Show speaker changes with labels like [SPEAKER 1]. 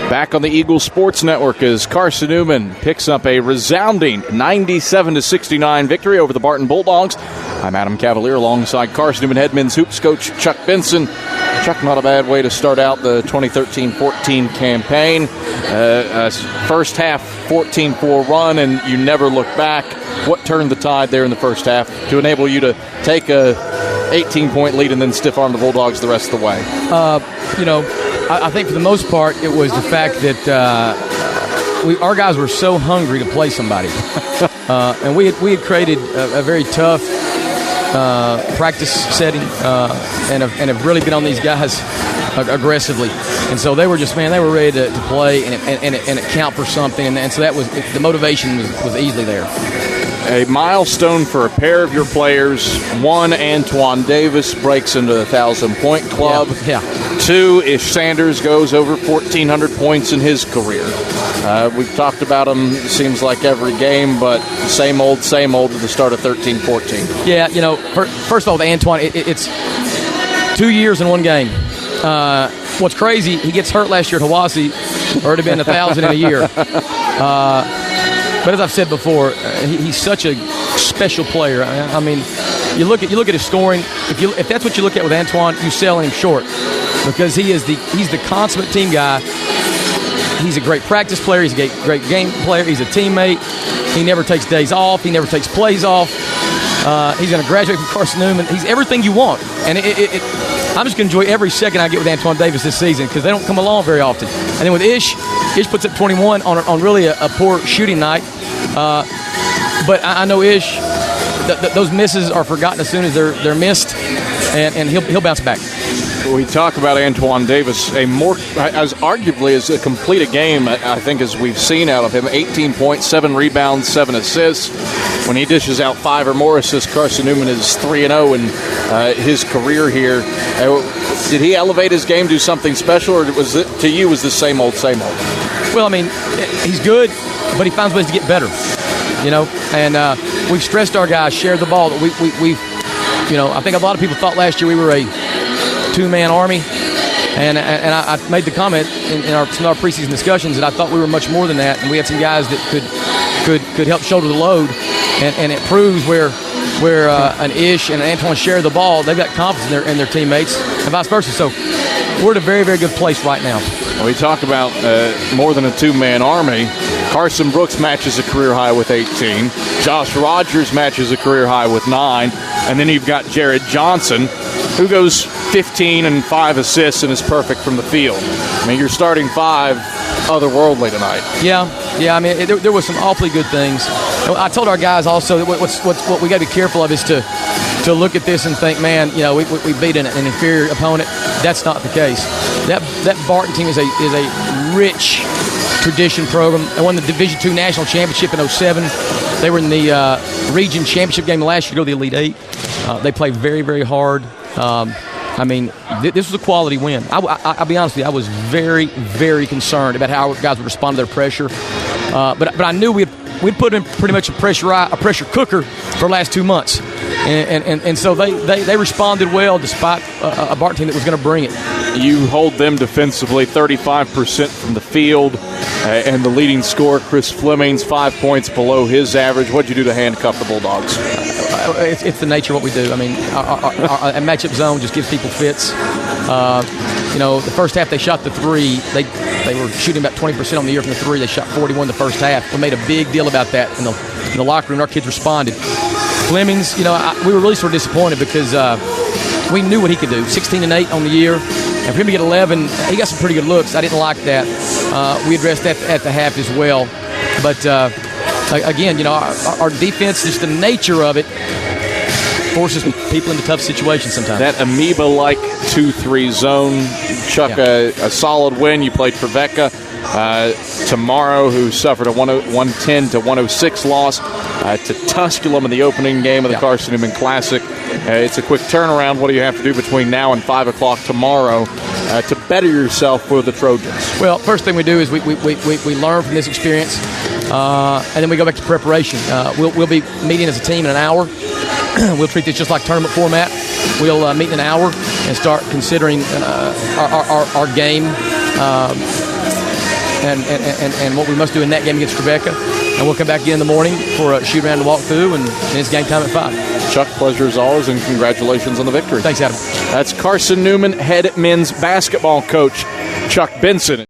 [SPEAKER 1] Back on the Eagle Sports Network as Carson-Newman picks up a resounding 97-69 victory over the Barton Bulldogs. I'm Adam Cavalier alongside Carson-Newman head men's hoops coach Chuck Benson. Chuck, not a bad way to start out the 2013-14 campaign. First half 14-4 run, and you never look back. What turned the tide there in the first half to enable you to take a 18-point lead and then stiff-arm the Bulldogs the rest of the way?
[SPEAKER 2] I think for the most part it was the fact that our guys were so hungry to play somebody. And we had created a very tough practice setting and have really been on these guys aggressively. And so they were just, they were ready to play and it count for something. And so that was, the motivation was easily there.
[SPEAKER 1] A milestone for a pair of your players. One, Antoine Davis breaks into the 1,000-point club.
[SPEAKER 2] Yeah.
[SPEAKER 1] Two, Ish Sanders goes over 1,400 points in his career. We've talked about him, seems like every game, but same old at the start of 13-14.
[SPEAKER 2] Yeah, first of all, with Antoine, it's 2 years in one game. What's crazy, he gets hurt last year at Hiwassee, or it would have been 1,000 in a year. But as I've said before, he's such a special player. I mean, you look at his scoring. If that's what you look at with Antoine, you sell him short because he's the consummate team guy. He's a great practice player. He's a great game player. He's a teammate. He never takes days off. He never takes plays off. He's going to graduate from Carson-Newman. He's everything you want. And I'm just going to enjoy every second I get with Antoine Davis this season because they don't come along very often. And then with Ish puts up 21 on really a poor shooting night. But I know Ish, those misses are forgotten as soon as they're missed, and he'll bounce back.
[SPEAKER 1] We talk about Antoine Davis, as arguably as complete a game, I think, as we've seen out of him. 18 points, 7 rebounds, 7 assists. When he dishes out 5 or more assists, Carson-Newman is 3-0 in his career here. Did he elevate his game, do something special, or was it, to you, was the same old?
[SPEAKER 2] Well, I mean, he's good, but he finds ways to get better, And we've stressed our guys, share the ball. I think a lot of people thought last year we were a two-man army, and I made the comment in some of our preseason discussions that I thought we were much more than that, and we had some guys that could help shoulder the load, and it proves where an Ish and an Antoine share the ball, they've got confidence in their teammates, and vice versa. So we're at a very, very good place right now.
[SPEAKER 1] Well, we talk about more than a two-man army. Carson Brooks matches a career high with 18. Josh Rogers matches a career high with 9. And then you've got Jared Johnson, who goes 15 and 5 assists and is perfect from the field. I mean, you're starting 5 otherworldly tonight.
[SPEAKER 2] Yeah. I mean, there was some awfully good things. I told our guys also that what we got to be careful of is to look at this and think, man, we beat an inferior opponent. That's not the case. That Barton team is a rich tradition program. They won the Division II National Championship in 2007. They were in the region championship game last year to go to the Elite Eight. They play very, very hard. This was a quality win. I'll be honest with you, I was very, very concerned about how our guys would respond to their pressure. But I knew we'd put in pretty much a pressure cooker for the last 2 months. And so they responded well despite a Barton team that was going to bring it.
[SPEAKER 1] You hold them defensively 35% from the field, and the leading scorer, Chris Fleming's 5 points below his average. What'd you do to handcuff the Bulldogs?
[SPEAKER 2] It's the nature of what we do. I mean, our matchup zone just gives people fits. The first half they shot the 3. They were shooting about 20% on the year from the 3. They shot 41 the first half. We made a big deal about that in the locker room. Our kids responded. Fleming's, we were really sort of disappointed because we knew what he could do. 16 and 8 on the year. And for him to get 11, he got some pretty good looks. I didn't like that. We addressed that at the half as well. But, again, our defense, just the nature of it, forces people into tough situations sometimes. That
[SPEAKER 1] amoeba-like 2-3 zone. Chuck, a solid win. You played for Vecca tomorrow, who suffered a 110-106 loss to Tusculum in the opening game of the Carson-Newman Classic. It's a quick turnaround. What do you have to do between now and 5 o'clock tomorrow to better yourself for the Trojans?
[SPEAKER 2] Well, first thing we do is we learn from this experience, and then we go back to preparation. We'll be meeting as a team in an hour. We'll treat this just like tournament format. We'll meet in an hour and start considering our game and what we must do in that game against Rebecca. And we'll come back again in the morning for a shoot around to walk through, and it's game time at 5.
[SPEAKER 1] Chuck, pleasure as always, and congratulations on the victory.
[SPEAKER 2] Thanks, Adam.
[SPEAKER 1] That's Carson-Newman head men's basketball coach Chuck Benson.